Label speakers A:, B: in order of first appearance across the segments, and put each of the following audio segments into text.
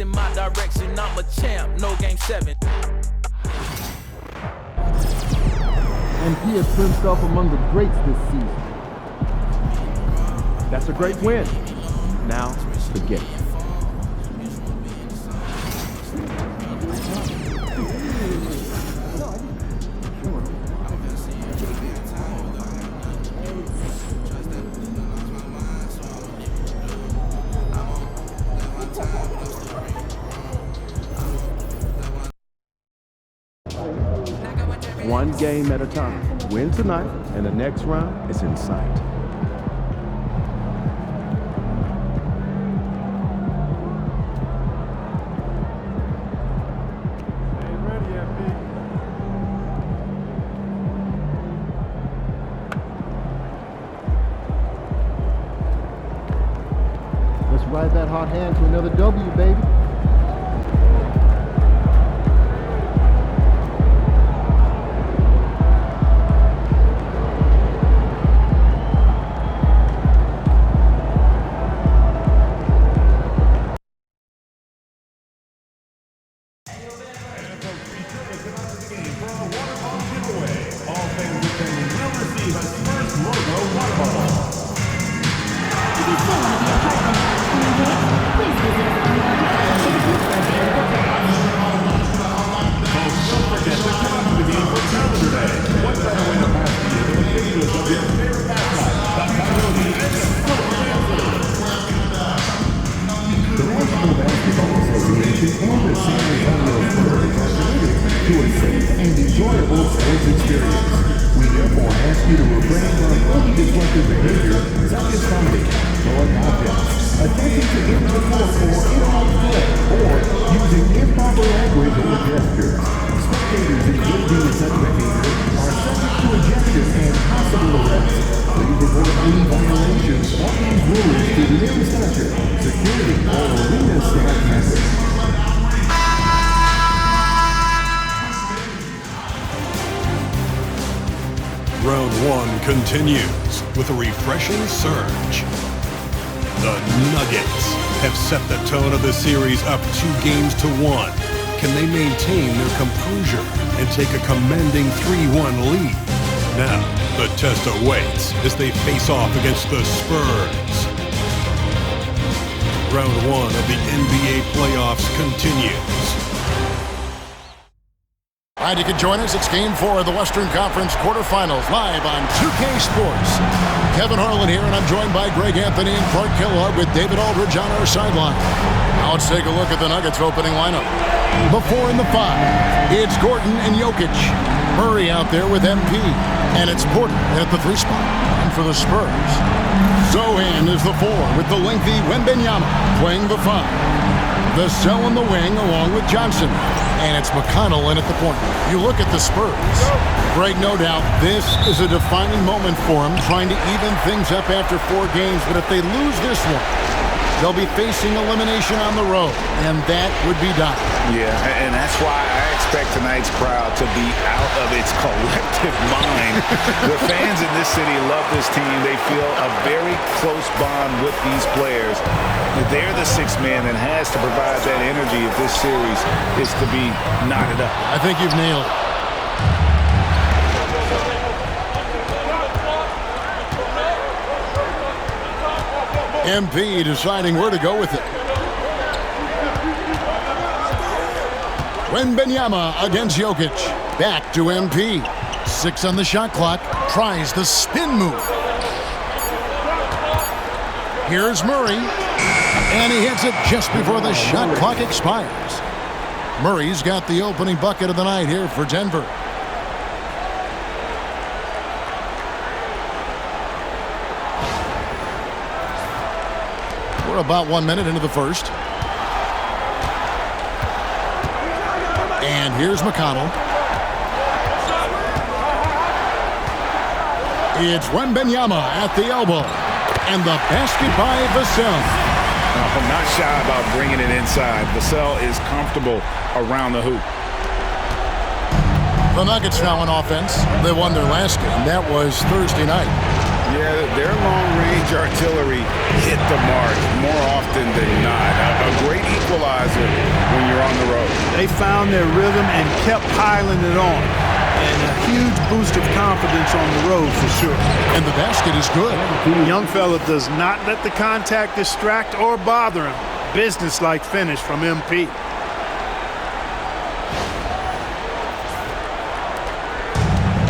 A: in my direction. I'm a champ, no game 7.
B: And he has put himself among the greats this season. That's a great win. Now, forget it. One game at a time. Win tonight, and the next round is in sight.
C: Ain't ready yet, Pete.
B: Let's ride that hot hand to another W, baby.
D: Round 1 continues with a refreshing surge. The Nuggets have set the tone of the series up 2 games to 1. Can they maintain their composure and take a commanding 3-1 lead? Now, the test awaits as they face off against the Spurs. Round 1 of the NBA playoffs continues.
E: All right, you can join us. It's Game 4 of the Western Conference quarterfinals, live on 2K Sports. Kevin Harlan here, and I'm joined by Greg Anthony and Clark Kellogg with David Aldridge on our sideline. Now let's take a look at the Nuggets opening lineup. The 4 and the 5. It's Gordon and Jokic. Murray out there with MP. And it's Porter at the 3 spot. And for the Spurs, Zohan is the 4 with the lengthy Wembanyama playing the 5. The cell in the wing along with Johnson. And it's McConnell in at the point. You look at the Spurs. Greg, no doubt, this is a defining moment for them, trying to even things up after 4 games. But if they lose this one, they'll be facing elimination on the road, and that would be done.
F: Yeah, and that's why I expect tonight's crowd to be out of its collective mind. The fans in this city love this team. They feel a very close bond with these players. They're the 6th man that has to provide that energy if this series is to be knotted up.
E: I think you've nailed it. MP deciding where to go with it. Wembanyama against Jokic. Back to MP. 6 on the shot clock. Tries the spin move. Here's Murray. And he hits it just before the shot clock expires. Murray's got the opening bucket of the night here for Denver. We're about 1 minute into the first. And here's McConnell. It's Wembanyama at the elbow. And the basket by Vassell.
F: I'm not shy about bringing it inside. Vassell is comfortable around the hoop.
E: The Nuggets now on offense. They won their last game. That was Thursday night.
F: Yeah, their long-range artillery hit the mark more often than not. A great equalizer
C: They found their rhythm and kept piling it on. And a huge boost of confidence on the road for sure.
E: And the basket is good.
C: The young fella does not let the contact distract or bother him. Business-like finish from MP.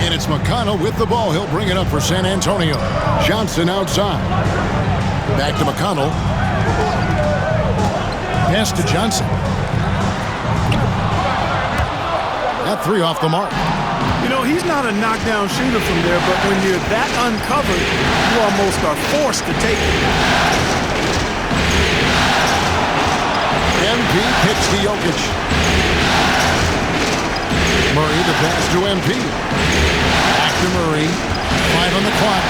E: And it's McConnell with the ball. He'll bring it up for San Antonio. Johnson outside. Back to McConnell. Pass to Johnson. That three off the mark.
C: You know, he's not a knockdown shooter from there, but when you're that uncovered, you almost are forced to take it.
E: MP kicks to Jokic. Murray the pass to MP. Back to Murray. 5 on the clock.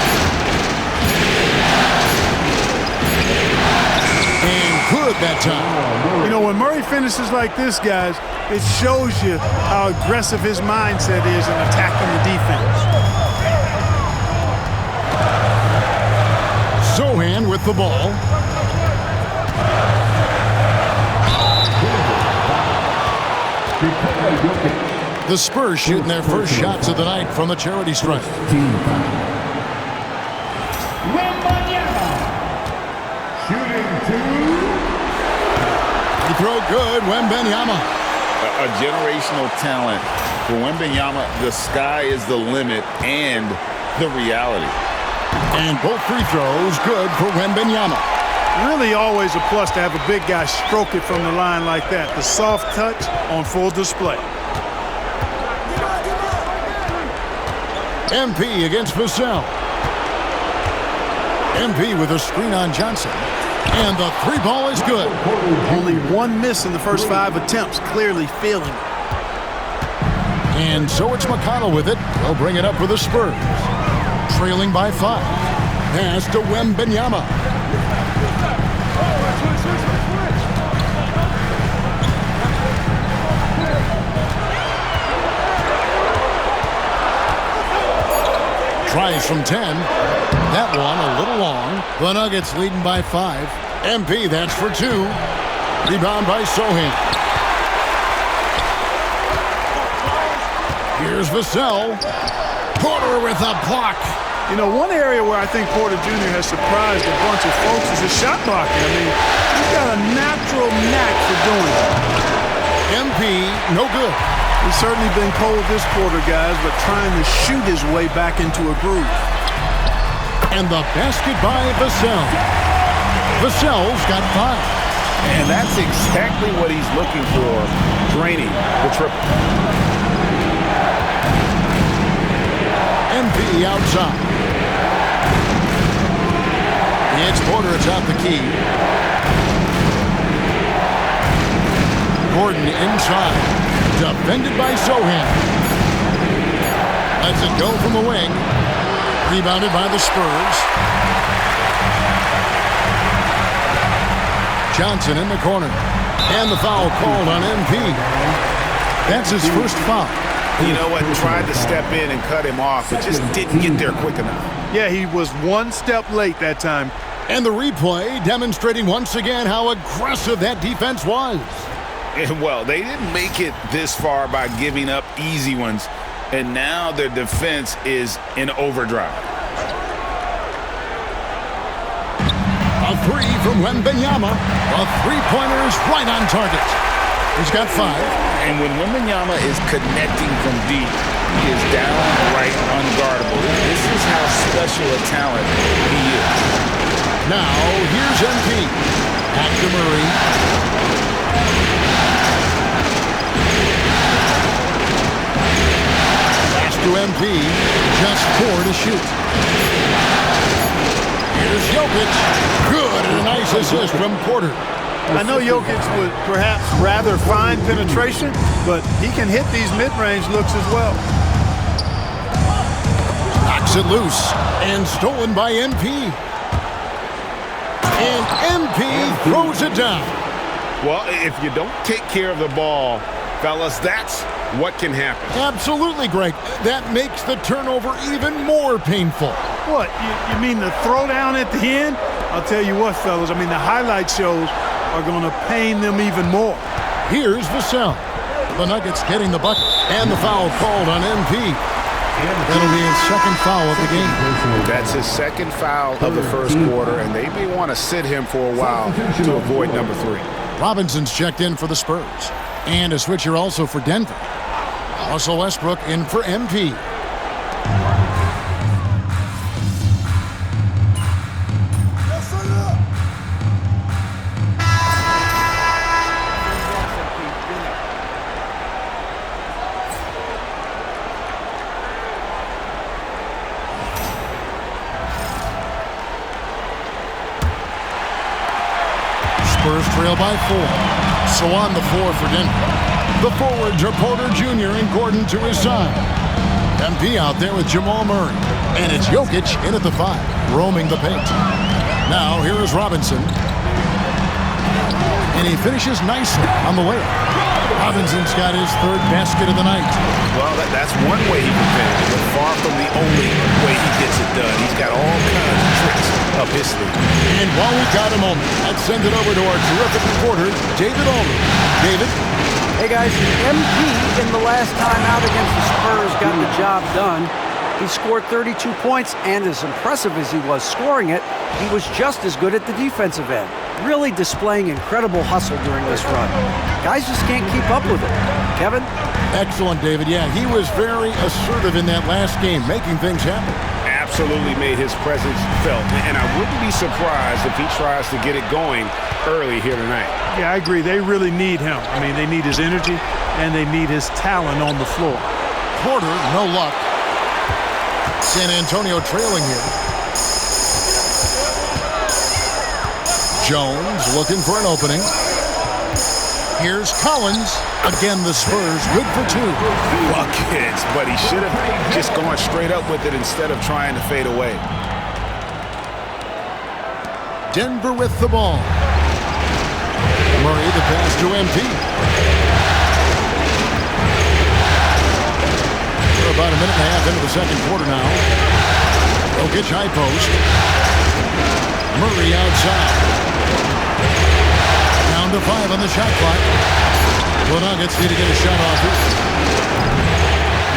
E: And good that time.
C: You know, when Murray finishes like this, guys, it shows you how aggressive his mindset is in attacking the defense.
E: Sohan with the ball. The Spurs shooting their first shots of the night from the charity stripe. He throw good, Wembanyama.
F: A generational talent. For Wembanyama, the sky is the limit and the reality.
E: And both free throws good for Wembanyama.
C: Really always a plus to have a big guy stroke it from the line like that. The soft touch on full display.
E: MP against Vassell. MP with a screen on Johnson. And the three ball is good.
C: Only one miss in the first 5 attempts. Clearly feeling it.
E: And so it's McConnell with it. They'll bring it up for the Spurs. Trailing by 5. Pass to Wembanyama. Tries from 10. That one a little long. The Nuggets leading by 5. MP, that's for 2. Rebound by Sohan. Here's Vassell. Porter with a block.
C: You know, one area where I think Porter Jr. has surprised a bunch of folks is his shot blocking. I mean, he's got a natural knack for doing it.
E: MP, no good.
C: He's certainly been cold this quarter, guys, but trying to shoot his way back into a groove.
E: And the basket by Vassell. Vassell's got 5.
F: And that's exactly what he's looking for. Draining the triple.
E: MP outside. It's Porter atop the key. Gordon inside. Defended by Sohan. Lets it go from the wing. Rebounded by the Spurs. Johnson in the corner. And the foul called on MP. That's his first foul.
F: You know what? Tried to step in and cut him off, but just didn't get there quick enough.
C: Yeah, he was one step late that time.
E: And the replay demonstrating once again how aggressive that defense was.
F: And well, they didn't make it this far by giving up easy ones, and now their defense is in overdrive.
E: A three from Wembanyama. A three-pointer is right on target. He's got 5.
F: And when Wembanyama is connecting from deep, he is downright unguardable. This is how special a talent he is.
E: Now, here's MP. Back to Murray. Pass to MP. Just 4 to shoot. Here's Jokic. Good, and a nice assist from Porter.
C: I know Jokic would perhaps rather find penetration, but he can hit these mid-range looks as well.
E: Knocks it loose and stolen by MP. And MP throws it down.
F: Well, if you don't take care of the ball, fellas, that's what can happen.
E: Absolutely, Greg. That makes the turnover even more painful.
C: What, you mean the throwdown at the end? I'll tell you what, fellas, I mean the highlight shows are going to pain them even more.
E: Here's Vassell. The Nuggets getting the bucket. And the foul called on MP. That'll be his second foul of the game.
F: That's his second foul of the first quarter, and they may want to sit him for a while to avoid number 3.
E: Robinson's checked in for the Spurs. And a switcher also for Denver. Russell Westbrook in for MP. Spurs trail by 4. So on the floor for Denver. The forwards are Porter Jr. and Gordon to his side. MP out there with Jamal Murray. And it's Jokic in at the 5, roaming the paint. Now here is Robinson. And he finishes nicely on the layup. Robinson's got his 3rd basket of the night.
F: Well, that's one way he can finish, but far from the only way he gets it done. He's got all kinds of tricks up his sleeve.
E: And while we've got a moment, let's send it over to our terrific reporter, David Aldridge. David?
G: Hey guys, MP in the last time out against the Spurs got the job done. He scored 32 points, and as impressive as he was scoring it, he was just as good at the defensive end. Really displaying incredible hustle during this run. Guys just can't keep up with it. Kevin?
E: Excellent, David. Yeah, he was very assertive in that last game, making things happen.
F: Absolutely made his presence felt, and I wouldn't be surprised if he tries to get it going early here tonight.
C: Yeah, I agree. They really need him. I mean, they need his energy, and they need his talent on the floor.
E: Porter, no luck. San Antonio trailing here. Jones looking for an opening. Here's Collins. Again, the Spurs good for 2.
F: Buckets, but he should have just gone straight up with it instead of trying to fade away.
E: Denver with the ball. Murray the pass to MP. We're about a minute and a half into the second quarter now. Jokic high post. Murray outside. Down to 5 on the shot clock. The Nuggets need to get a shot off here.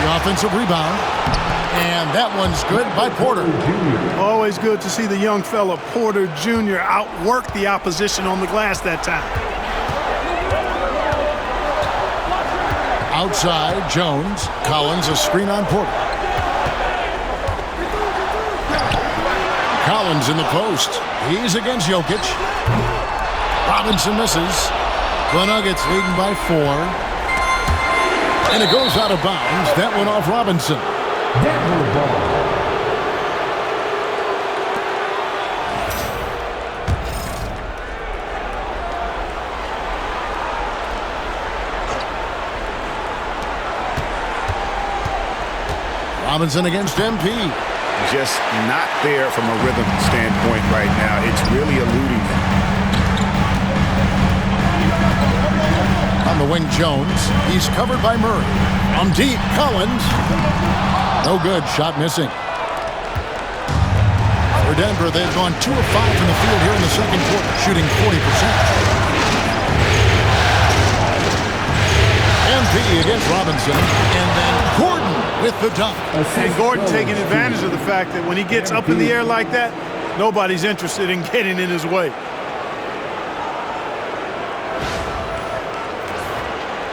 E: The offensive rebound. And that one's good by Porter.
C: Always good to see the young fella, Porter Jr., outwork the opposition on the glass that time.
E: Outside, Jones. Collins, a screen on Porter. Collins in the post. He's against Jokic. Robinson misses. The Nuggets leading by 4. And it goes out of bounds. That went off Robinson.
B: Denver ball.
E: Robinson against MP.
F: Just not there from a rhythm standpoint right now. It's really eluding him.
E: On the wing, Jones. He's covered by Murray. From deep, Collins. No good. Shot missing. For Denver, they've gone 2 of 5 from the field here in the second quarter, shooting 40%. MP against Robinson. And then Gordon with the dunk.
C: And Gordon taking advantage of the fact that when he gets up in the air like that, nobody's interested in getting in his way.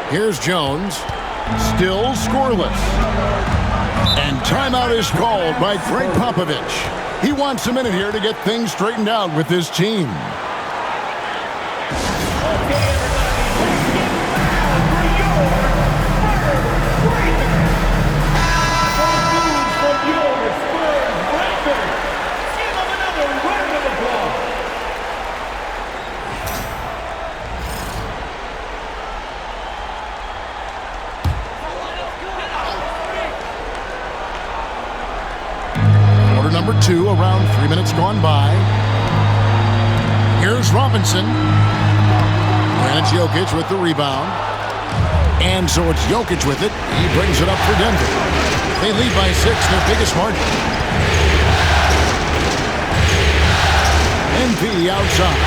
E: Here's Jones. Still scoreless. And timeout is called by Greg Popovich. He wants a minute here to get things straightened out with his team. Number 2, around 3 minutes gone by. Here's Robinson. And it's Jokic with the rebound. And so it's Jokic with it. He brings it up for Denver. They lead by 6, their biggest margin. MP outside.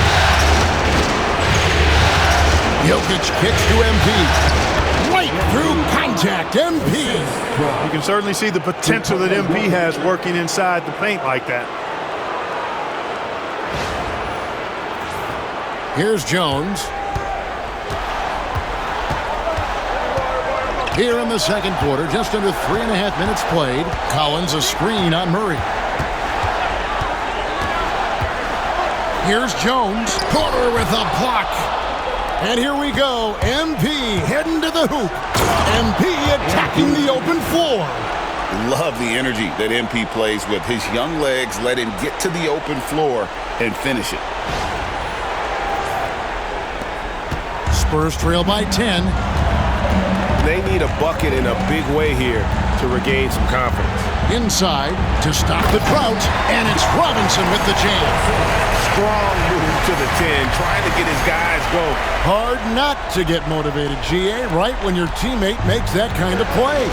E: Jokic kicks to MP. Right through contact, MP.
C: You can certainly see the potential that MP has working inside the paint like that.
E: Here's Jones. Here in the second quarter, just under 3.5 minutes played. Collins a screen on Murray. Here's Jones. Corner with a block. And here we go. MP heading to the hoop. MP attacking the open floor.
F: Love the energy that MP plays with. His young legs let him get to the open floor and finish it.
E: Spurs trail by 10.
H: They need a bucket in a big way here to regain some confidence.
E: Inside to stop the drought, and it's Robinson with the jam.
H: Strong move to the 10, trying to get his guys going.
E: Hard not to get motivated, GA, right when your teammate makes that kind of play.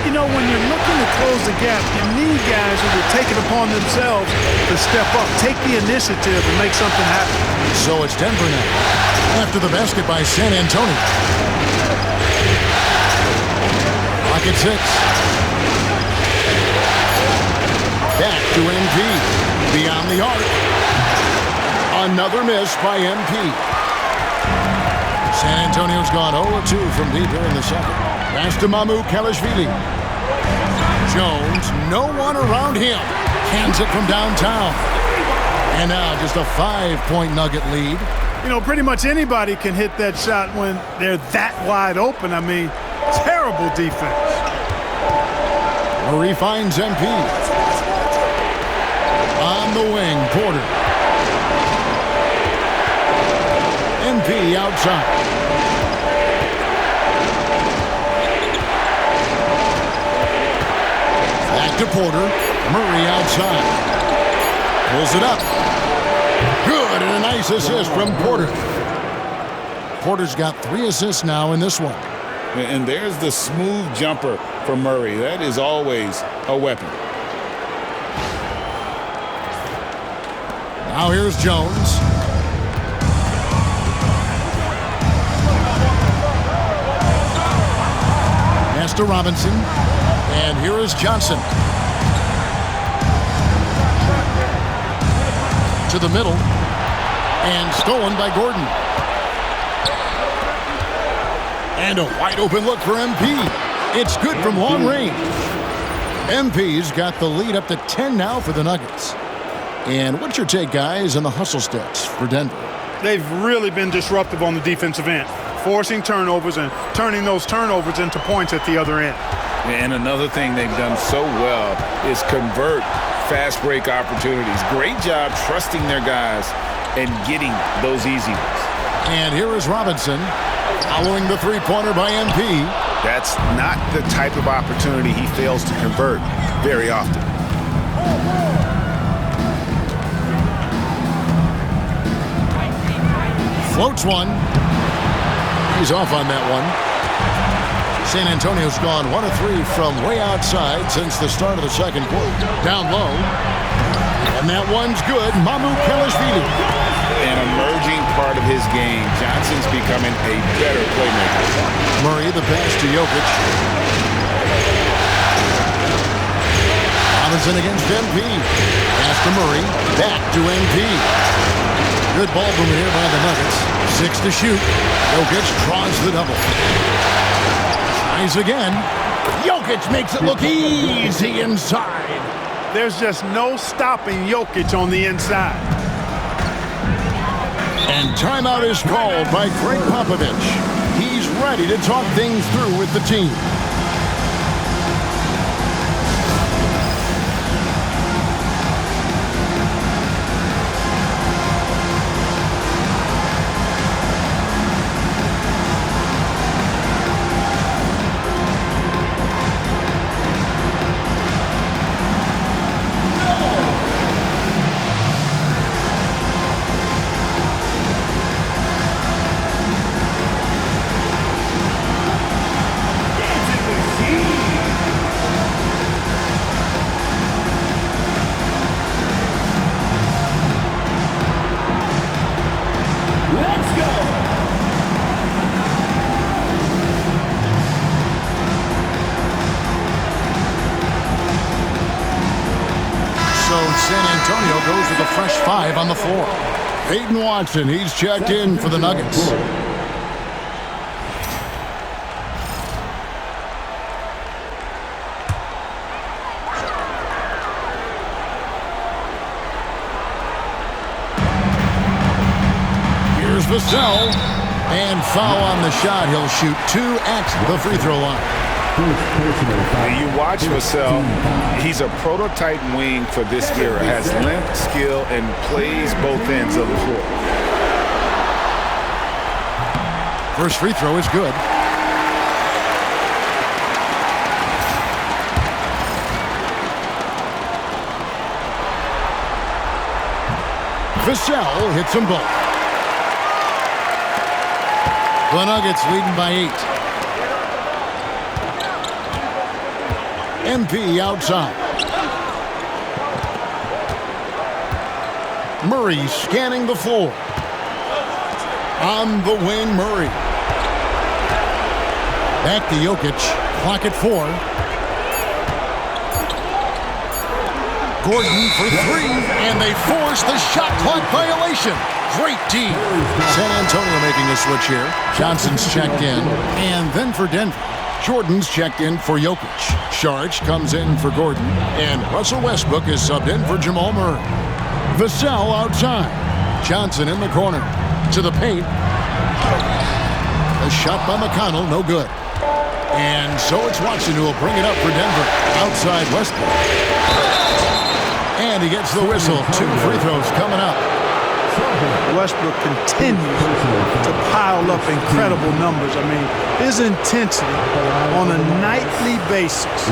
C: You know, when you're looking to close the gap, you need guys who will take it upon themselves to step up, take the initiative, and make something happen.
E: So it's Denver now, after the basket by San Antonio. Clock at 6. Back to MP. Beyond the arc. Another miss by MP. San Antonio's gone 0-2 from deep here in the second. Pass to Kelishvili. Jones, no one around him. Cans it from downtown. And now just a 5-point Nugget lead.
C: You know, pretty much anybody can hit that shot when they're that wide open. I mean, terrible defense.
E: Murray finds MP. On the wing, Porter. MP outside. Back to Porter. Murray outside. Pulls it up. Good, and a nice assist from Porter. Porter's got 3 assists now in this one.
F: And there's the smooth jumper for Murray. That is always a weapon.
E: Now here's Jones. Pass to Robinson. And here is Johnson. To the middle. And stolen by Gordon. And a wide open look for MP. It's good from long range. MP's got the lead up to 10 now for the Nuggets. And what's your take, guys, on the hustle stats for Denver?
C: They've really been disruptive on the defensive end, forcing turnovers and turning those turnovers into points at the other end.
F: And another thing they've done so well is convert fast break opportunities. Great job trusting their guys and getting those easy ones.
E: And here is Robinson following the three-pointer by MP.
H: That's not the type of opportunity he fails to convert very often.
E: Floats one. He's off on that one. San Antonio's gone 1 of 3 from way outside since the start of the second quarter. Down low. And that one's good. Kelishvili.
F: An emerging part of his game. Johnson's becoming a better playmaker.
E: Murray, the pass to Jokic. Robinson against MP. Pass to Murray. Back to MP. Good ball movement here by the Nuggets. 6 to shoot. Jokic draws the double. Tries again. Jokic makes it look easy inside.
C: There's just no stopping Jokic on the inside.
E: And timeout is called by Greg Popovich. He's ready to talk things through with the team. fresh 5 on the floor. Peyton Watson, he's checked in for the Nuggets. Here's Vassell. And foul on the shot. He'll shoot 2 at the free throw line.
F: You watch Vassell, he's a prototype wing for this era. Has length, skill, and plays both ends of the floor.
E: First free throw is good. Vassell hits them both. The Nuggets leading by 8. MP outside. Murray scanning the floor. On the wing, Murray. Back to Jokic. Clock at 4. Gordon for 3, and they force the shot clock violation. Great D. San Antonio making a switch here. Johnson's checked in. And then for Denver, Jordan's checked in for Jokic. Sharge comes in for Gordon. And Russell Westbrook is subbed in for Jamal Murray. Vassell outside. Johnson in the corner. To the paint. A shot by McConnell, no good. And so it's Watson who will bring it up for Denver. Outside Westbrook. And he gets the whistle. 2 free throws coming up.
C: Westbrook continues to pile up incredible numbers. I mean, his intensity on a nightly basis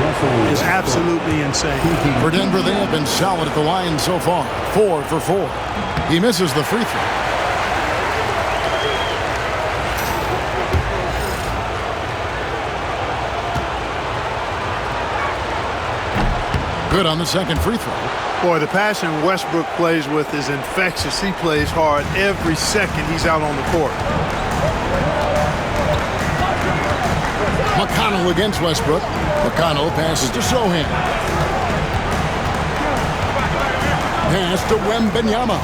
C: is absolutely insane.
E: For Denver, they have been solid at the line so far. 4 for 4. He misses the free throw. Good on the second free throw.
C: Boy, the passion Westbrook plays with is infectious. He plays hard every second he's out on the court.
E: McConnell against Westbrook. McConnell passes to Sohan. Pass to Wembanyama.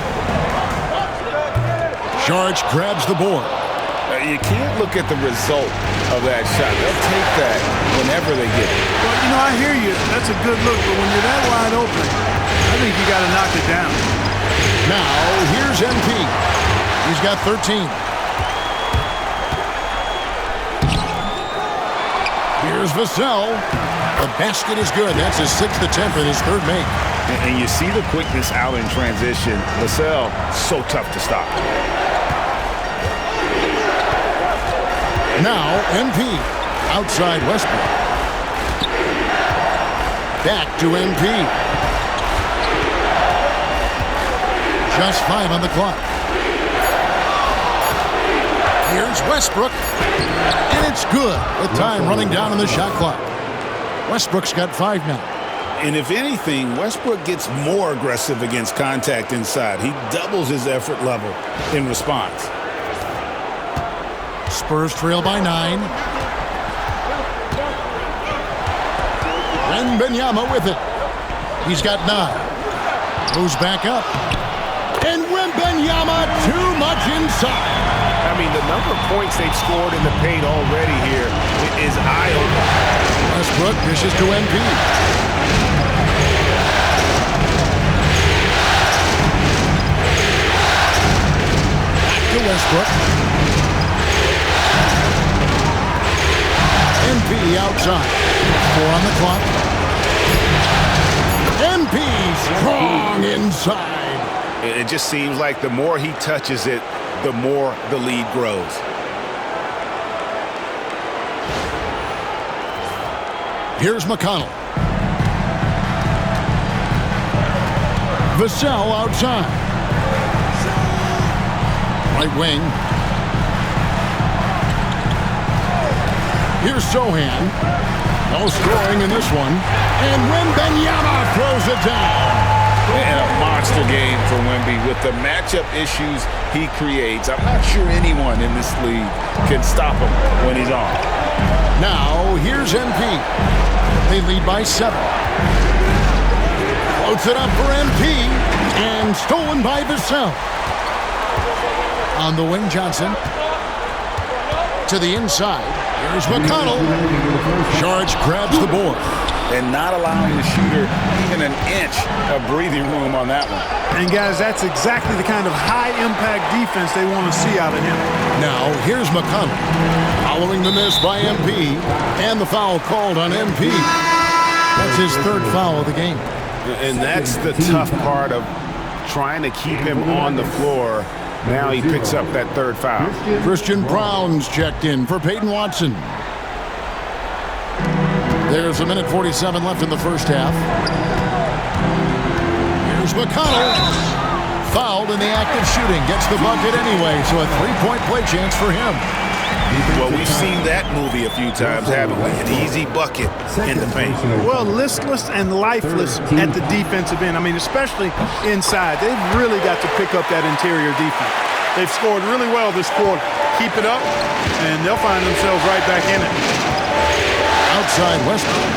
E: Sharge grabs the board.
F: You can't look at the result of that shot. They'll take that whenever they get it.
C: Well, you know, I hear you. That's a good look, but when you're that wide open, I think you got to knock it down.
E: Now, here's MP. He's got 13. Here's Vassell. The basket is good. That's his 6th attempt and his 3rd make.
F: And you see the quickness out in transition. Vassell, so tough to stop.
E: Now, MP. Outside Westbrook. Back to MP. Just 5 on the clock. Here's Westbrook. And it's good. The time running down on the shot clock. Westbrook's got 5 now.
F: And if anything, Westbrook gets more aggressive against contact inside. He doubles his effort level in response.
E: Spurs trail by 9. Wembanyama with it. He's got 9. Moves back up. And Wembanyama too much inside.
H: I mean, the number of points they've scored in the paint already here is eye-opening.
E: Westbrook dishes to MP. Back to Westbrook. MP outside. 4 on the clock. MP strong inside.
F: It just seems like the more he touches it, the more the lead grows.
E: Here's McConnell. Vassell outside. Right wing. Here's Sohan. No scoring in this one. And Wembanyama throws it down.
F: And a monster game for Wemby with the matchup issues he creates. I'm not sure anyone in this league can stop him when he's on.
E: Now, here's MP. They lead by 7. Floats it up for MP. And stolen by Vassell. On the wing, Johnson. To the inside. Here's McConnell. Charge grabs the board.
F: And not allowing the shooter even an inch of breathing room on that one.
C: And guys, that's exactly the kind of high-impact defense they want to see out of him.
E: Now, here's McConnell. Following the miss by MP. And the foul called on MP. That's his third foul of the game.
H: And that's the tough part of trying to keep him on the floor. Now he picks up that third foul.
E: Christian Brown's checked in for Peyton Watson. There's 1:47 left in the first half. Here's McConnell. Fouled in the act of shooting. Gets the bucket anyway, so a three-point play chance for him.
F: Well, we've seen that movie a few times, haven't we? An easy bucket in the paint.
C: Well, listless and lifeless at the defensive end. I mean, especially inside. They've really got to pick up that interior defense. They've scored really well this quarter. Keep it up, and they'll find themselves right back in it.
E: Outside Westbrook.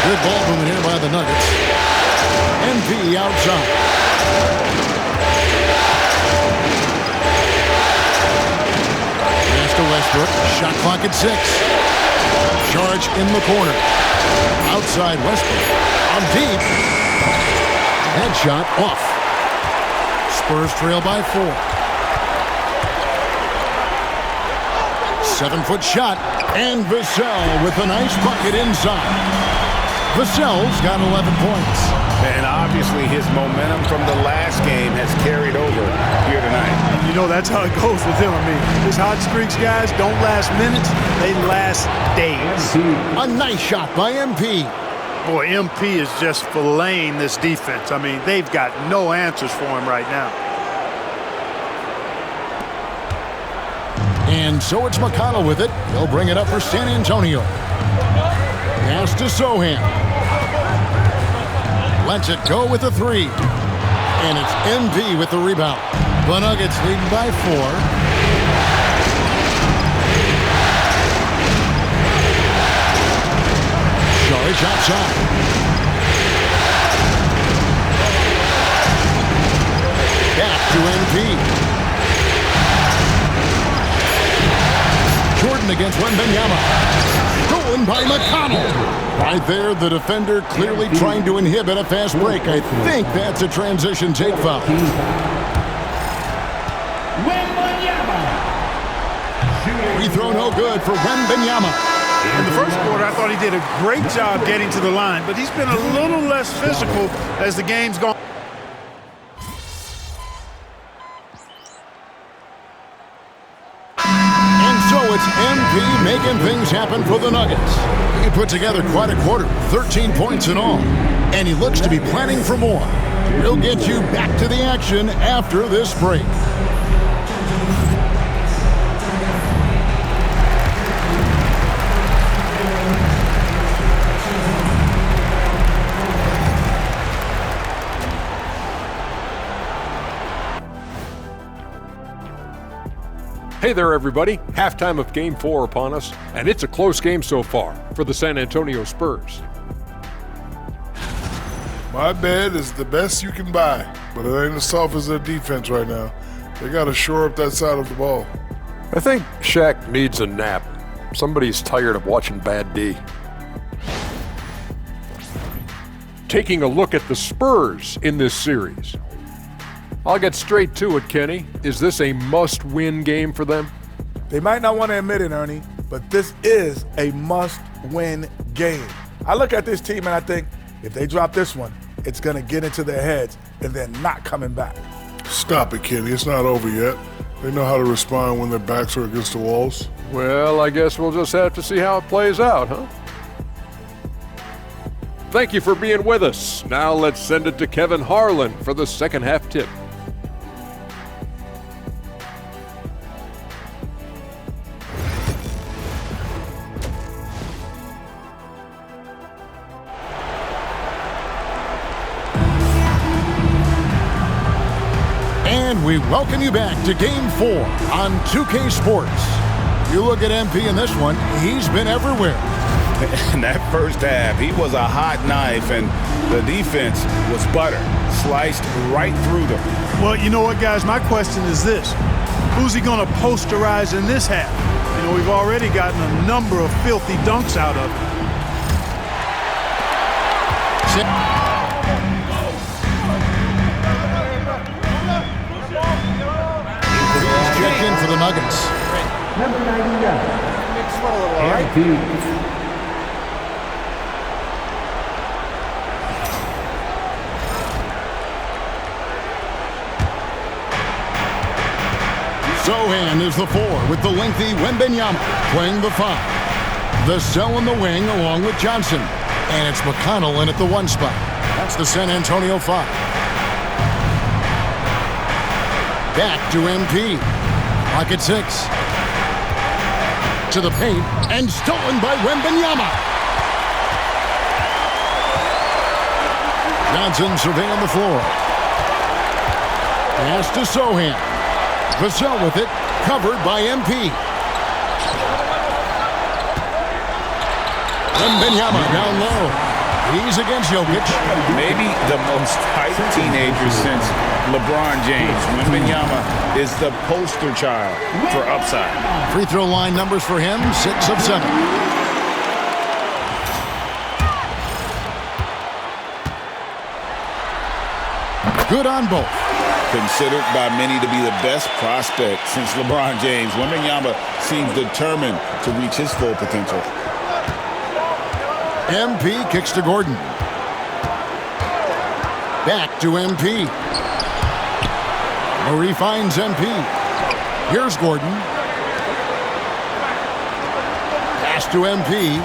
E: Good ball movement here by the Nuggets. MP outside. Pass to Westbrook. Shot clock at 6. Charge in the corner. Outside Westbrook. On deep. Headshot off. Spurs trail by 4. 7-foot shot. And Vassell with a nice bucket inside. Vassell's got 11 points.
F: And obviously his momentum from the last game has carried over here tonight.
C: You know, that's how it goes with him. I mean, his hot streaks, guys, don't last minutes. They last days.
E: A nice shot by MP.
C: Boy, MP is just filleting this defense. I mean, they've got no answers for him right now.
E: And so it's McConnell with it. He'll bring it up for San Antonio. Pass to Sohan. Lets it go with the 3. And it's MP with the rebound. The Nuggets leading by 4. Charge outside. Back to MP. Jordan against Wembanyama. Stolen by McConnell. Right there, the defender clearly trying to inhibit a fast break. I think that's a transition take foul. Free throw no good for Wembanyama.
C: In the first quarter, I thought he did a great job getting to the line, but he's been a little less physical as the game's gone.
E: It's MP making things happen for the Nuggets. He put together quite a quarter, 13 points in all, and he looks to be planning for more. We'll get you back to the action after this break.
I: Hey there, everybody. Halftime of Game 4 upon us, and it's a close game so far for the San Antonio Spurs.
J: My bed is the best you can buy, but it ain't as soft as their defense right now. They got to shore up that side of the ball.
I: I think Shaq needs a nap. Somebody's tired of watching Bad D. Taking a look at the Spurs in this series. I'll get straight to it, Kenny. Is this a must-win game for them?
K: They might not want to admit it, Ernie, but this is a must-win game. I look at this team and I think, if they drop this one, it's going to get into their heads and they're not coming back.
J: Stop it, Kenny. It's not over yet. They know how to respond when their backs are against the walls.
I: Well, I guess we'll just have to see how it plays out, huh? Thank you for being with us. Now let's send it to Kevin Harlan for the second half tip.
E: And we welcome you back to Game 4 on 2K Sports. You look at MP in this one, he's been everywhere.
F: In that first half, he was a hot knife, and the defense was butter. sliced right through them.
C: Well, you know what, guys? My question is this. Who's he going to posterize in this half? You know, we've already gotten a number of filthy dunks out of it.
E: Checked in for the Nuggets.
B: Number 99. MP.
E: Sohan is the 4 with the lengthy Wembanyama playing the 5. Vassell in the wing along with Johnson. And it's McConnell in at the 1 spot. That's the San Antonio 5. Back to MP. Pocket 6. To the paint and stolen by Wembanyama. Johnson surveying the floor. Pass to Sohan. Vassell with it, covered by MP. Wembanyama down low. He's against Jokic.
F: Maybe the most hyped teenager since LeBron James. Wembanyama is the poster child for upside.
E: Free throw line numbers for him, 6 of 7. Good on both.
F: Considered by many to be the best prospect since LeBron James, Wembanyama seems determined to reach his full potential.
E: MP kicks to Gordon. Back to MP. Murray finds MP. Here's Gordon. Pass to MP.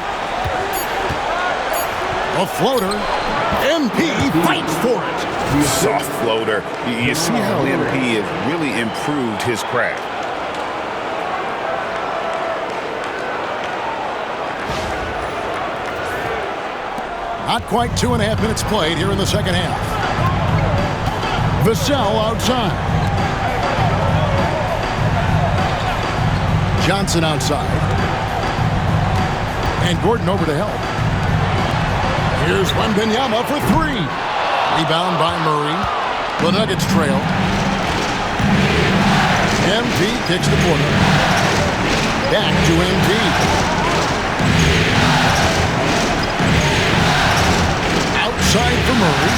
E: A floater. MP fights for it.
F: Soft floater. You see how MP has really improved his craft.
E: Not quite 2.5 minutes played here in the second half. Vassell outside. Johnson outside. And Gordon over to help. Here's Wembanyama for 3. Rebound by Murray. The Nuggets trail. MP kicks the corner. Back to MP. Outside for Murray.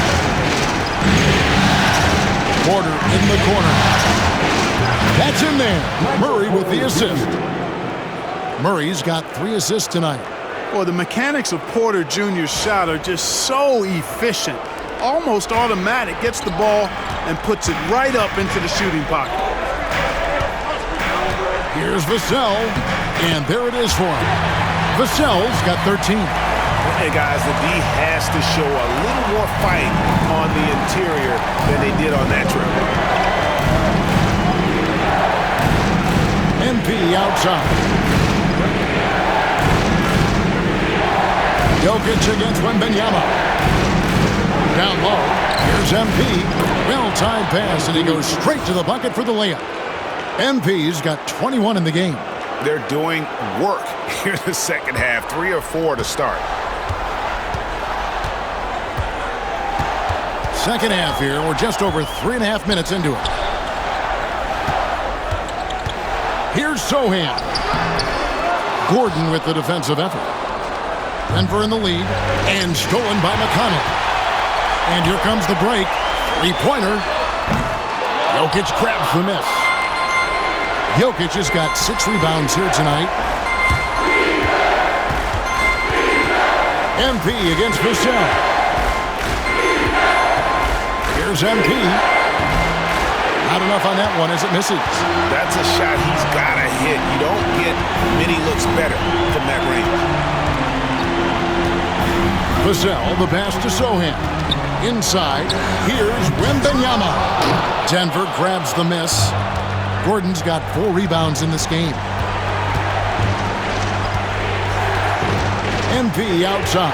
E: Porter in the corner. That's in there. Murray with the assist. Murray's got 3 assists tonight.
C: Well, the mechanics of Porter Jr.'s shot are just so efficient. Almost automatic. Gets the ball and puts it right up into the shooting pocket.
E: Here's Vassell. And there it is for him. Vassell's got 13.
F: Hey, guys, the D has to show a little more fight on the interior than they did on that trip.
E: MP outside. Jokic against Wembanyama. Down low. Here's MP. Well-timed pass, and he goes straight to the bucket for the layup. MP's got 21 in the game.
F: They're doing work here in the second half. 3 or 4 to start.
E: Second half here. We're just over 3.5 minutes into it. Here's Sohan. Gordon with the defensive effort. Denver in the lead, and stolen by McConnell. And here comes the break. 3-pointer. Jokic grabs the miss. Jokic has got 6 rebounds here tonight. MP against Vassell. Here's MP. Not enough on that one as it misses.
F: That's a shot he's got to hit. You don't get many looks better from that range.
E: Vassell, the pass to Sohan. Inside, here's Wembanyama. Denver grabs the miss. Gordon's got 4 rebounds in this game. MP outside.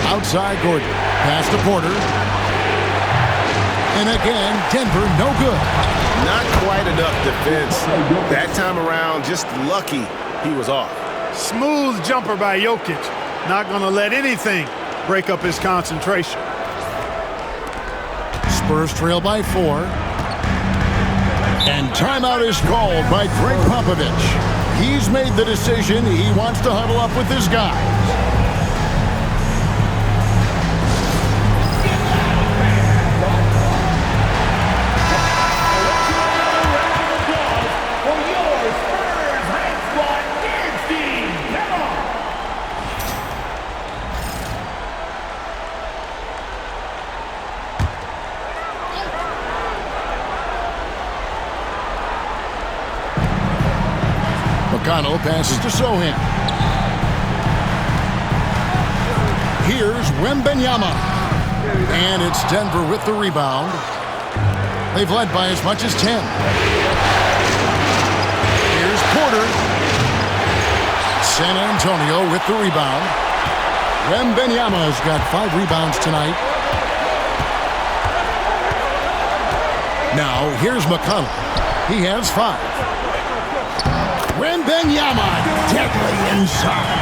E: Outside Gordon. Pass to Porter. And again, Denver no good.
F: Not quite enough defense. That time around, just lucky he was off.
C: Smooth jumper by Jokic. Not going to let anything break up his concentration.
E: Spurs trail by 4. And timeout is called by Greg Popovich. He's made the decision. He wants to huddle up with his guys. McConnell passes to Sohan. Here's Wembanyama. And it's Denver with the rebound. They've led by as much as 10. Here's Porter. San Antonio with the rebound. Wembanyama's got 5 rebounds tonight. Now here's McConnell. He has 5. Wembanyama deadly inside.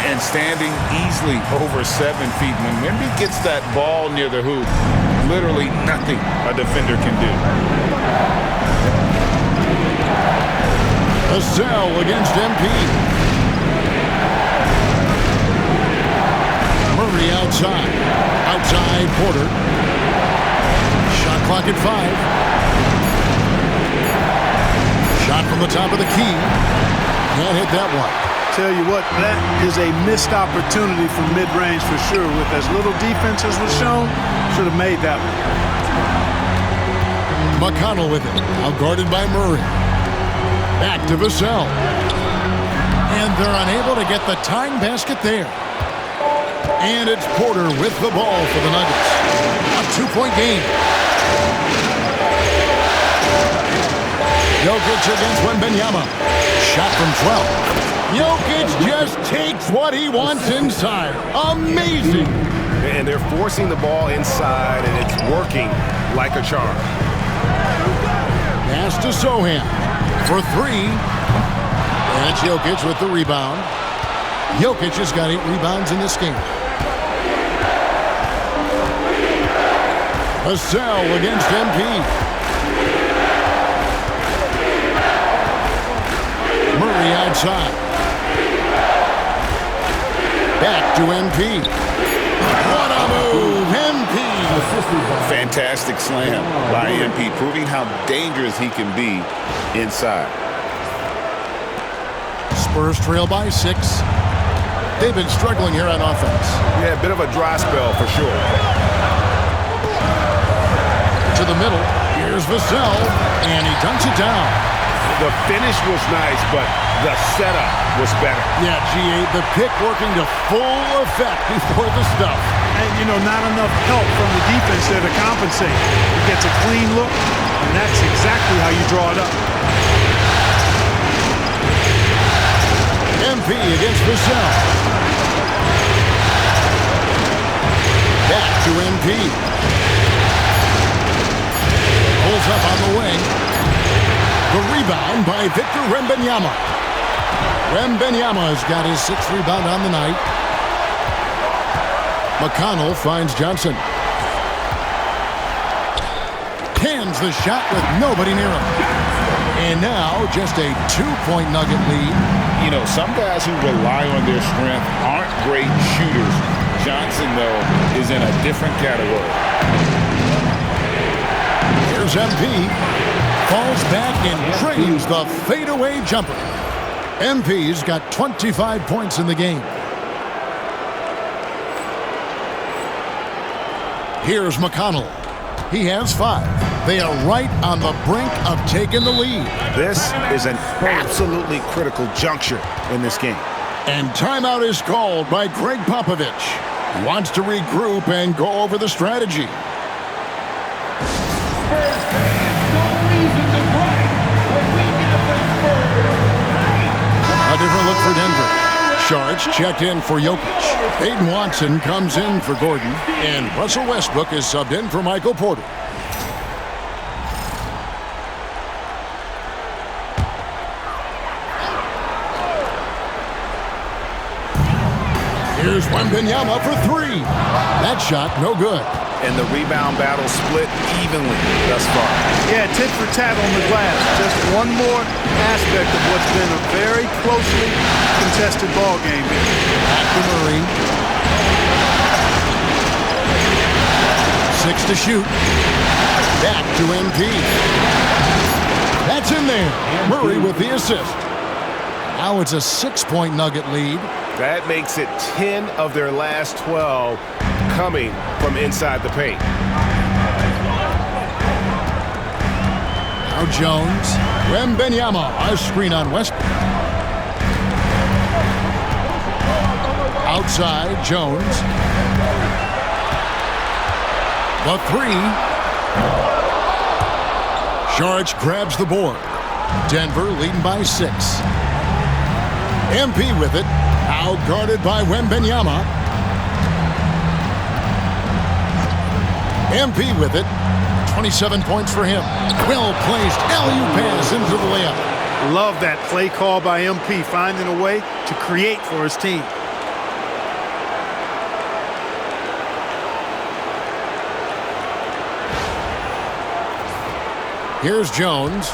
F: And standing easily over 7 feet. When Wemby gets that ball near the hoop, literally nothing a defender can do.
E: A cell against MP. Murray outside. Outside Porter. Shot clock at 5. Shot from the top of the key. Can't hit that one.
C: Tell you what, that is a missed opportunity from mid-range for sure. With as little defense as was shown, should have made that one.
E: McConnell with it. Now guarded by Murray. Back to Vassell. And they're unable to get the tying basket there. And it's Porter with the ball for the Nuggets. A 2-point game. Jokic against Wembanyama. Shot from 12. Jokic just takes what he wants inside. Amazing.
H: And they're forcing the ball inside, and it's working like a charm.
E: Pass to Sohan for 3. And it's Jokic with the rebound. Jokic has got 8 rebounds in this game. Vassell against MP. Murray outside. Back to MP. What a move, MP!
F: Fantastic slam by MP, proving how dangerous he can be inside.
E: Spurs trail by 6. They've been struggling here on offense.
H: Yeah, a bit of a dry spell for sure.
E: To the middle. Here's Vassell, and he dunks it down.
H: The finish was nice, but the setup was better.
E: Yeah, G8, the pick working to full effect before the stuff.
C: And, you know, not enough help from the defense there to compensate. He gets a clean look, and that's exactly how you draw it up.
E: MP against Vassell. Back to MP. Pulls up on the wing. The rebound by Victor Wembanyama. Wembanyama's got his 6th rebound on the night. McConnell finds Johnson. Cans the shot with nobody near him. And now just a 2-point Nugget lead.
F: You know, some guys who rely on their strength aren't great shooters. Johnson, though, is in a different category.
E: Here's MP. Falls back and drains the fadeaway jumper. MP's got 25 points in the game. Here's McConnell. He has 5. They are right on the brink of taking the lead.
H: This is an absolutely critical juncture in this game.
E: And timeout is called by Greg Popovich. He wants to regroup and go over the strategy. A different look for Denver. Shards checked in for Jokic. Aiden Watson comes in for Gordon. And Russell Westbrook is subbed in for Michael Porter. Here's Wembanyama for 3. That shot no good.
F: and the rebound battle split evenly thus far.
C: Yeah, tit for tat on the glass. Just one more aspect of what's been a very closely contested ball game.
E: Back to Murray. 6 to shoot. Back to MP. That's in there. Murray with the assist. Now it's a 6-point Nugget lead.
H: That makes it 10 of their last 12 coming from inside the paint.
E: Now Jones. Wembanyama, a screen on Westbrook. Outside, Jones. The three. Saric grabs the board. Denver leading by 6. MP with it. Now guarded by Wembanyama. MP with it. 27 points for him. Well placed. alley-oop pass into the layup.
C: Love that play call by MP, finding a way to create for his team.
E: Here's Jones.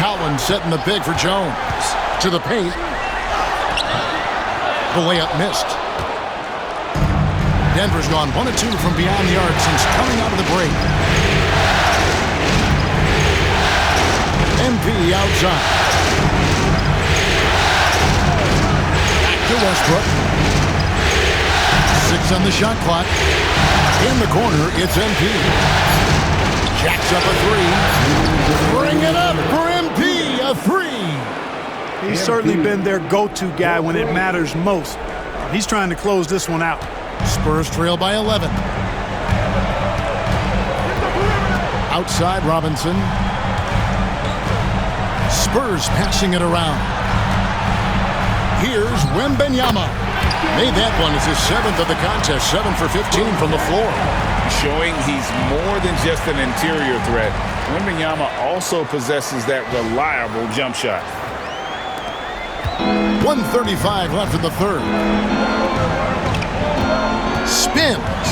E: Collins setting the big for Jones. To the paint. The layup missed. Denver's gone 1 of 2 from beyond the arc since coming out of the break. MP outside. Back to Westbrook. 6 on the shot clock. In the corner, it's MP. Jacks up a 3. Bring it up for MP, a 3.
C: He's certainly been their go-to guy when it matters most. He's trying to close this one out.
E: Spurs trail by 11. Outside, Robinson. Spurs passing it around. Here's Wembanyama. Made that one as his 7th of the contest, 7 for 15 from the floor.
F: Showing he's more than just an interior threat. Wembanyama also possesses that reliable jump shot.
E: 1:35 left in the third. Spins.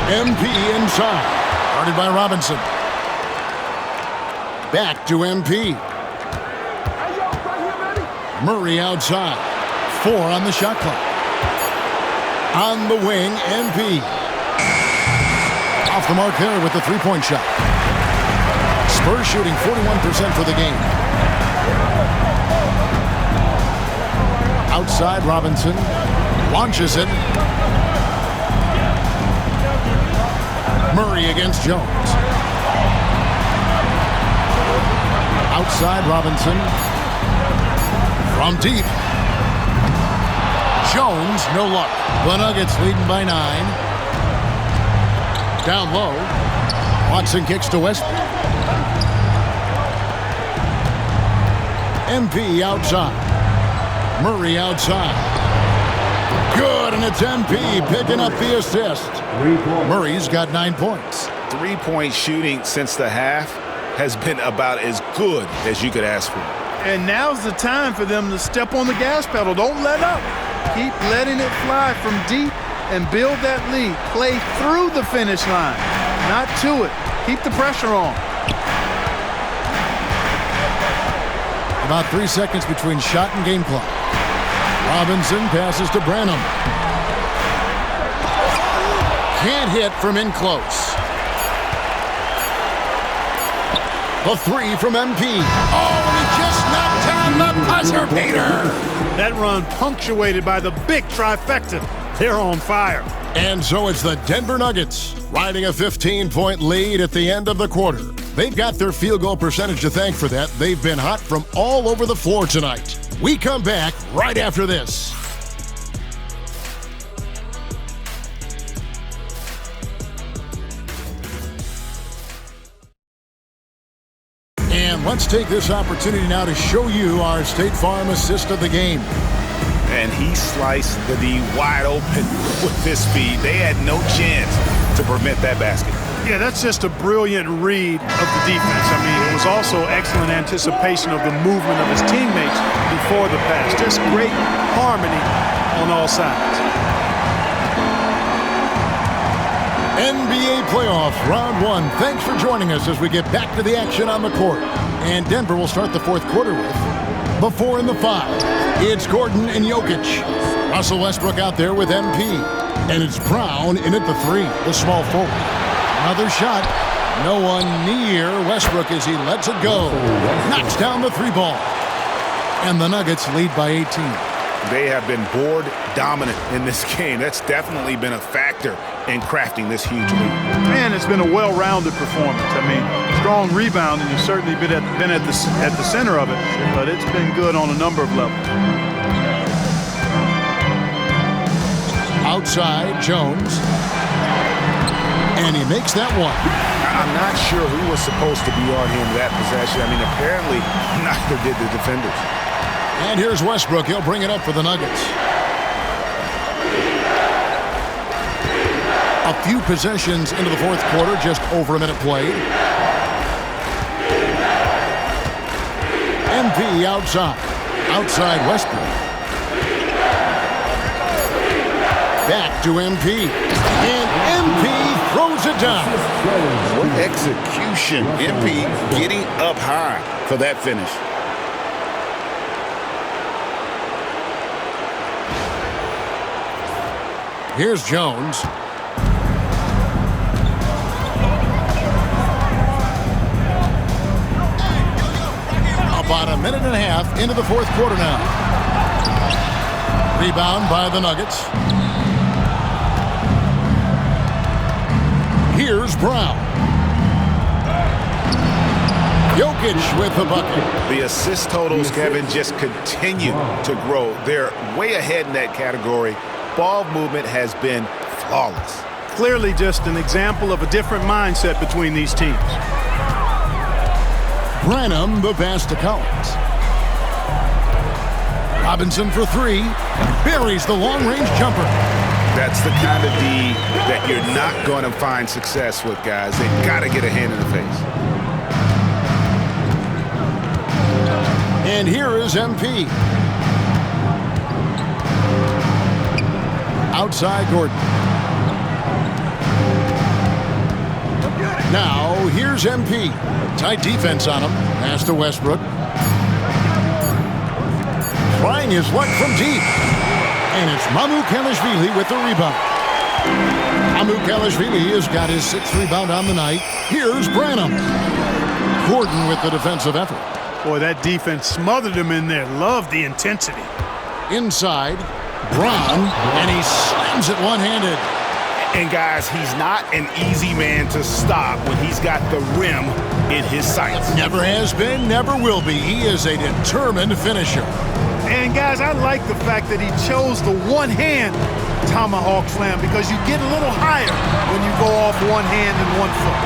E: MP inside. Guarded by Robinson. Back to MP. Murray outside. 4 on the shot clock. On the wing, MP. Off the mark there with the three-point shot. Spurs shooting 41% for the game. Outside, Robinson. Launches it. Murray against Jones. Outside, Robinson. From deep. Jones, no luck. The Nuggets leading by 9. Down low. Watson kicks to Westbrook. MP outside. Murray outside. Good, and it's MP picking up the assist. Murray's got 9 points.
F: 3-point shooting since the half has been about as good as you could ask for.
C: And now's the time for them to step on the gas pedal. Don't let up. Keep letting it fly from deep and build that lead. Play through the finish line, not to it. Keep the pressure on.
E: About 3 seconds between shot and game clock. Robinson passes to Branham. Can't hit from in close. The 3 from MP. Oh, and he just knocked down the buzzer beater.
C: That run punctuated by the big trifecta. They're on fire.
E: And so it's the Denver Nuggets riding a 15-point lead at the end of the quarter. They've got their field goal percentage to thank for that. They've been hot from all over the floor tonight. We come back right after this. And let's take this opportunity now to show you our State Farm assist of the game.
F: And he sliced the D wide open with his speed. They had no chance to prevent that basket.
C: Yeah, that's just a brilliant read of the defense. I mean, it was also excellent anticipation of the movement of his teammates before the pass. Just great harmony on all sides.
E: NBA playoffs, round one. Thanks for joining us as we get back to the action on the court. And Denver will start the fourth quarter with the 4 and the 5. It's Gordon and Jokic. Russell Westbrook out there with MP. And it's Brown in at the 3, the small forward. Another shot. No one near Westbrook as he lets it go. Knocks down the 3 ball. And the Nuggets lead by 18.
H: They have been board dominant in this game. That's definitely been a factor in crafting this huge lead.
C: And it's been a well-rounded performance. I mean, strong rebounding has certainly been at the center of it, but it's been good on a number of levels.
E: Outside, Jones. And he makes that one.
H: I'm not sure who was supposed to be on him that possession. I mean, apparently neither did the defenders.
E: And here's Westbrook. He'll bring it up for the Nuggets. A few possessions into the fourth quarter, just over a minute played. MP outside. Outside Westbrook. Back to MP. And MP throws it down.
F: What execution. MP getting up high for that finish.
E: Here's Jones. About a minute and a half into the fourth quarter now. Rebound by the Nuggets. Here's Brown. Jokic with the bucket.
H: The assist totals, Kevin, just continue to grow. They're way ahead in that category. Ball movement has been flawless.
C: Clearly just an example of a different mindset between these teams.
E: Branham, the pass to Collins. Robinson for 3. Buries the long-range jumper.
H: That's the kind of D that you're not going to find success with, guys. They've got to get a hand in the face.
E: And here is MP. Outside Gordon. Now, here's MP. Tight defense on him. Pass to Westbrook. Trying his luck from deep. And it's Mamukelashvili with the rebound. Mamukelashvili has got his 6th rebound on the night. Here's Branham. Gordon with the defensive effort.
C: Boy, that defense smothered him in there. Love the intensity.
E: Inside, Brown, and he slams it one-handed.
H: And guys, he's not an easy man to stop when he's got the rim in his sights.
E: Never has been, never will be. He is a determined finisher.
C: And guys, I like the fact that he chose the one-hand tomahawk slam because you get a little higher when you go off one hand and 1 foot.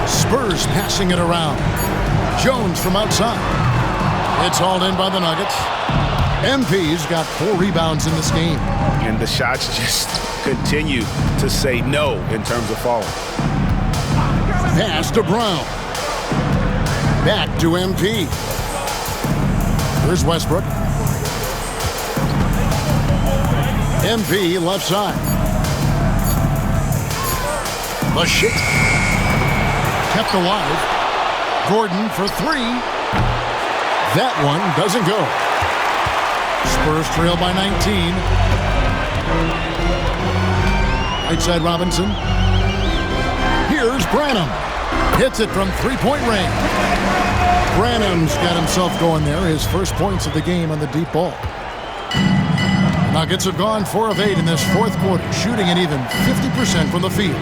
E: Spurs passing it around. Jones from outside. It's hauled in by the Nuggets. MP's got 4 rebounds in this game.
H: And the shots just continue to say no in terms of falling.
E: Pass to Brown. Back to MP. Here's Westbrook. MP left side. The shot kept alive. Gordon for 3. That one doesn't go. Spurs trail by 19. Right side Robinson. Here's Branham. Hits it from 3-point range. Branham's got himself going there. His first points of the game on the deep ball. Nuggets have gone 4 of 8 in this fourth quarter, shooting an even 50% from the field.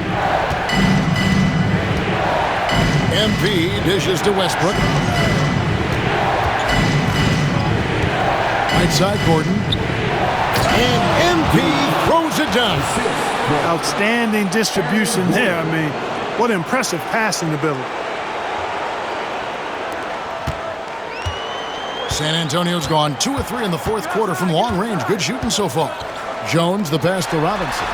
E: MP dishes to Westbrook. Right side Gordon. And MP throws it down.
C: Outstanding distribution there. I mean, what impressive passing ability.
E: San Antonio's gone 2 of 3 in the fourth quarter from long range. Good shooting so far. Jones the pass to Robinson.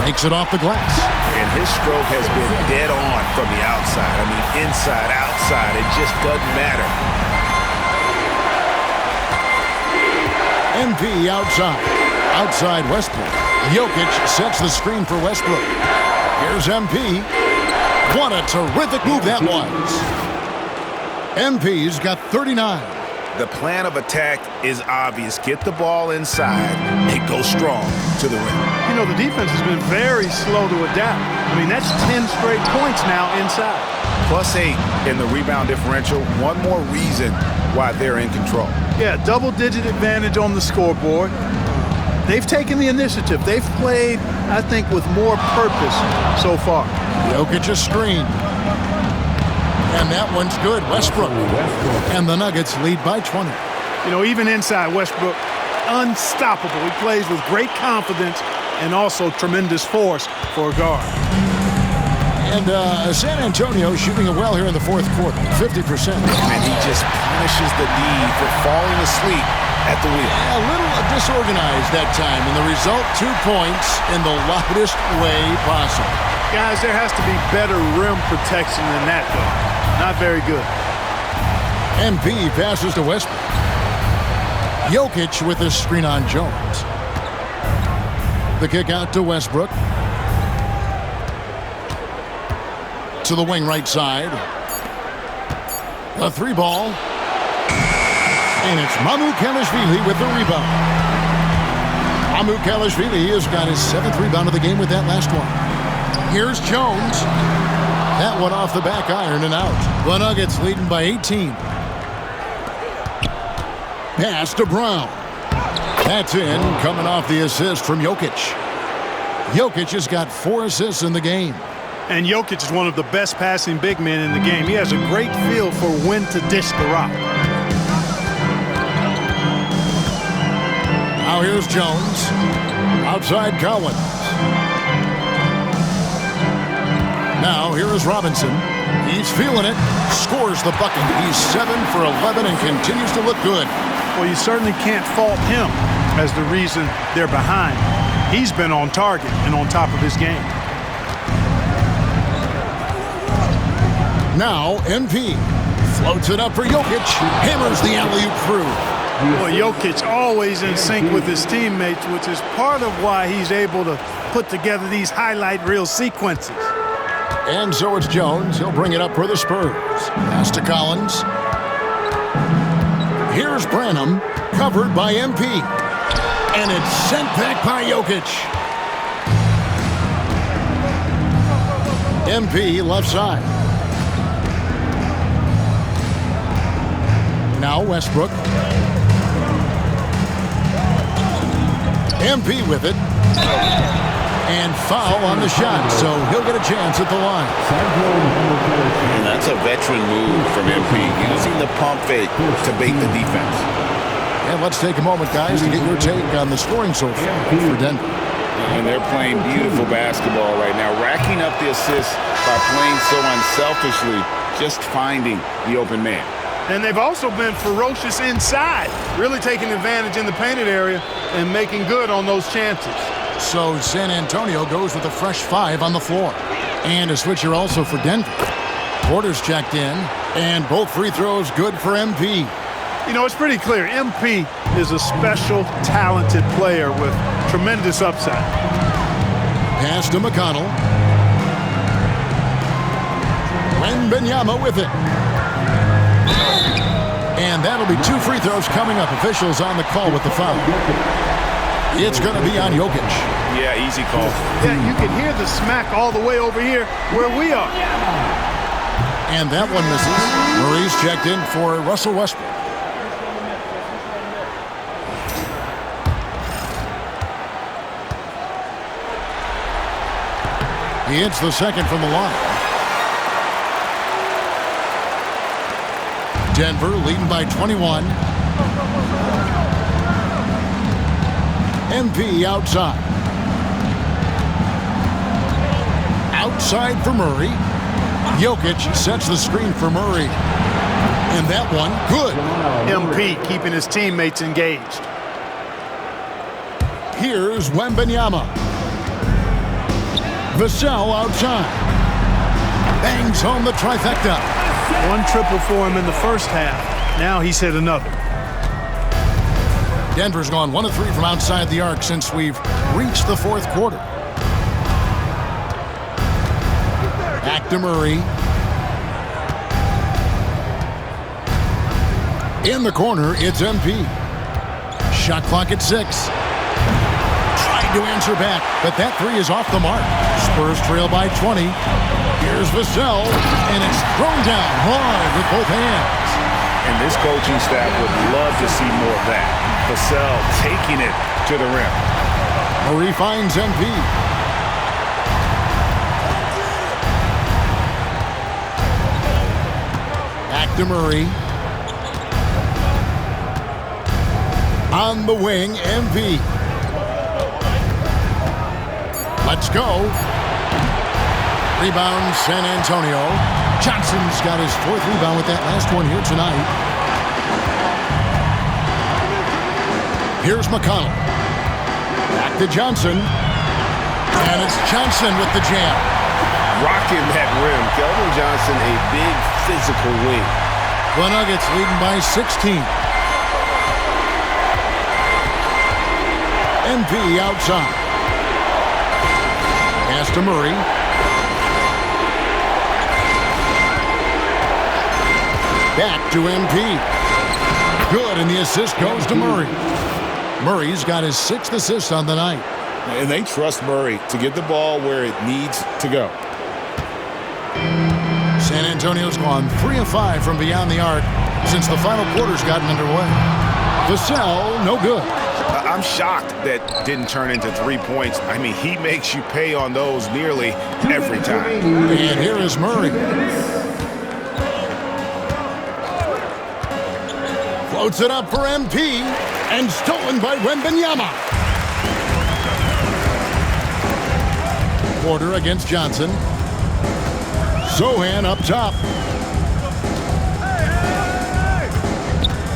E: Takes it off the glass.
H: And his stroke has been dead on from the outside. I mean, inside, outside, it just doesn't matter.
E: MP outside. Outside Westbrook. Jokic sets the screen for Westbrook. Here's MP. What a terrific move that was. MP's got 39.
H: The plan of attack is obvious. Get the ball inside and go strong to the rim.
C: You know, the defense has been very slow to adapt. I mean, that's 10 straight points now inside.
H: +8 in the rebound differential. One more reason why they're in control.
C: Yeah, double-digit advantage on the scoreboard. They've taken the initiative. They've played, I think, with more purpose so far.
E: Jokic's screen. And that one's good. Westbrook. And the Nuggets lead by 20.
C: You know, even inside, Westbrook, unstoppable. He plays with great confidence and also tremendous force for a guard.
E: And San Antonio shooting it well here in the fourth quarter, 50%.
H: And he just punishes the D for falling asleep at the wheel.
E: A little disorganized that time, and the result, 2 points in the loudest way possible.
C: Guys, there has to be better rim protection than that, though. Not very good.
E: MP passes to Westbrook. Jokic with the screen on Jones. The kick out to Westbrook. To the wing right side. A 3-ball. And it's Mamukelashvili with the rebound. Mamukelashvili has got his 7th rebound of the game with that last one. Here's Jones. That one off the back iron and out. The Nuggets leading by 18. Pass to Brown. That's in, coming off the assist from Jokic. Jokic has got 4 assists in the game.
C: And Jokic is one of the best passing big men in the game. He has a great feel for when to dish the rock.
E: Now here's Jones. Outside Collins. Now here is Robinson. He's feeling it. Scores the bucket. He's 7 for 11 and continues to look good.
C: Well, you certainly can't fault him as the reason they're behind. He's been on target and on top of his game.
E: Now MP floats it up for Jokic. Hammers the alley-oop through.
C: Well, Jokic always in sync with his teammates, which is part of why he's able to put together these highlight reel sequences.
E: And so it's Jones. He'll bring it up for the Spurs. Pass to Collins. Here's Branham, covered by MP. And it's sent back by Jokic. MP left side. Now Westbrook. MP with it. And foul on the shot, so he'll get a chance at the line.
F: And that's a veteran move from MP, using the pump fake to bait the defense.
E: And let's take a moment, guys, to get your take on the scoring so far for Denver.
F: And they're playing beautiful basketball right now, racking up the assists by playing so unselfishly, just finding the open man.
C: And they've also been ferocious inside, really taking advantage in the painted area and making good on those chances.
E: So San Antonio goes with a fresh 5 on the floor. And a switcher also for Denver. Porter's checked in, and both free throws good for MP.
C: You know, it's pretty clear. MP is a special, talented player with tremendous upside.
E: Pass to McConnell. Wembanyama with it. And that'll be 2 free throws coming up. Officials on the call with the foul. It's going to be on Jokic.
F: Yeah, easy call.
C: Yeah, you can hear the smack all the way over here where we are.
E: And that one misses. Murray's checked in for Russell Westbrook. He hits the second from the line. Denver leading by 21. MP outside. Outside for Murray. Jokic sets the screen for Murray. And that one, good.
C: MP keeping his teammates engaged.
E: Here's Wembanyama. Vassell outside. Bangs home the trifecta.
C: One triple for him in the first half. Now he's hit another.
E: Denver's gone 1 of 3 from outside the arc since we've reached the fourth quarter. Back to Murray. In the corner, it's MP. Shot clock at 6. Trying to answer back, but that 3 is off the mark. Spurs trail by 20. Here's Vassell, and it's thrown down hard with both hands.
F: And this coaching staff would love to see more of that. Vassell taking it to the rim.
E: Murray finds MP. Back to Murray. On the wing, MP. Let's go. Rebound, San Antonio. Johnson's got his 4th rebound with that last one here tonight. Here's McConnell. Back to Johnson. And it's Johnson with the jam.
F: Rocking that rim. Kelvin Johnson, a big physical wing.
E: The Nuggets leading by 16. MP outside. Pass to Murray. Back to MP. Good, and the assist goes to Murray. Murray's got his 6th assist on the night.
H: And they trust Murray to get the ball where it needs to go.
E: San Antonio's gone 3 of 5 from beyond the arc since the final quarter's gotten underway. Vassell, no good.
F: I'm shocked that didn't turn into 3 points. I mean, he makes you pay on those nearly every time.
E: And here is Murray. Floats it up for MP and stolen by Wembanyama. Porter against Johnson. Sohan up top.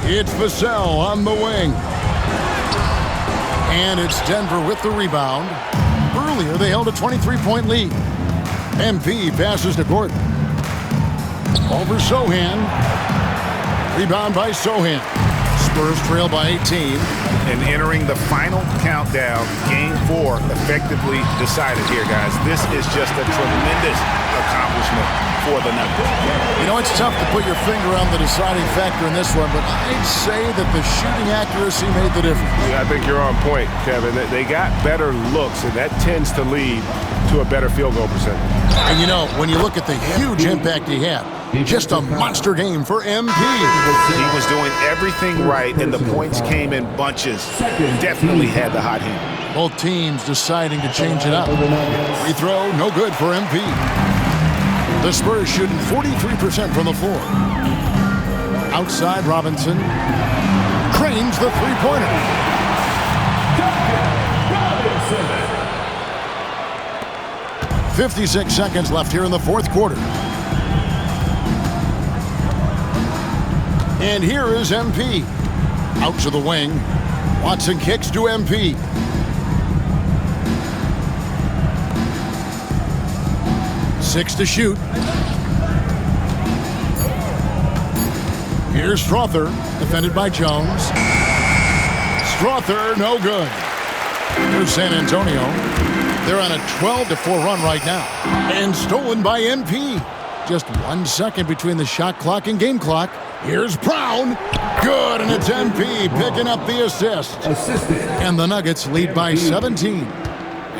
E: It's Vassell on the wing. And it's Denver with the rebound. Earlier, they held a 23-point lead. MP passes to Gordon. Over Sohan. Rebound by Sohan. Spurs trail by 18.
F: And entering the final countdown, Game 4 effectively decided here, guys. This is just a tremendous accomplishment for the Nuggets.
E: You know, it's tough to put your finger on the deciding factor in this one, but I'd say that the shooting accuracy made the difference.
H: Yeah, I think you're on point, Kevin. They got better looks, and that tends to lead to a better field goal percentage.
E: And you know, when you look at the huge impact he had, just a monster game for MP.
F: He was doing everything right, and the points came in bunches. Definitely had the hot hand.
E: Both teams deciding to change it up. Free throw, no good for MP. The Spurs shooting 43% from the floor. Outside, Robinson cranes the three-pointer. 56 seconds left here in the fourth quarter. And here is MP. Out to the wing. Watson kicks to MP. Six to shoot. Here's Strother, defended by Jones. Strother, no good. Here's San Antonio. They're on a 12-4 run right now. And stolen by MP. Just 1 second between the shot clock and game clock. Here's Brown. Good, and it's MP picking up the assist. And the Nuggets lead by 17.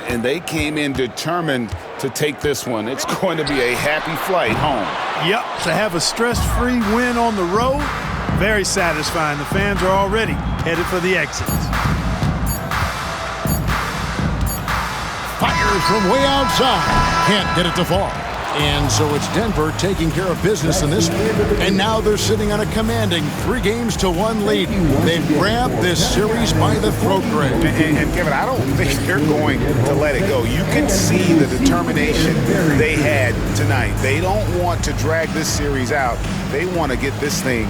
F: And they came in determined to take this one. It's going to be a happy flight home.
C: Yep, to have a stress-free win on the road, very satisfying. The fans are already headed for the exits.
E: Fires from way outside. Can't get it to fall. And so it's Denver taking care of business in this one. And now they're sitting on a commanding 3-1 lead. They've grabbed this series by the throat, Greg.
F: And Kevin, I don't think they're going to let it go. You can see the determination they had tonight. They don't want to drag this series out. They want to get this thing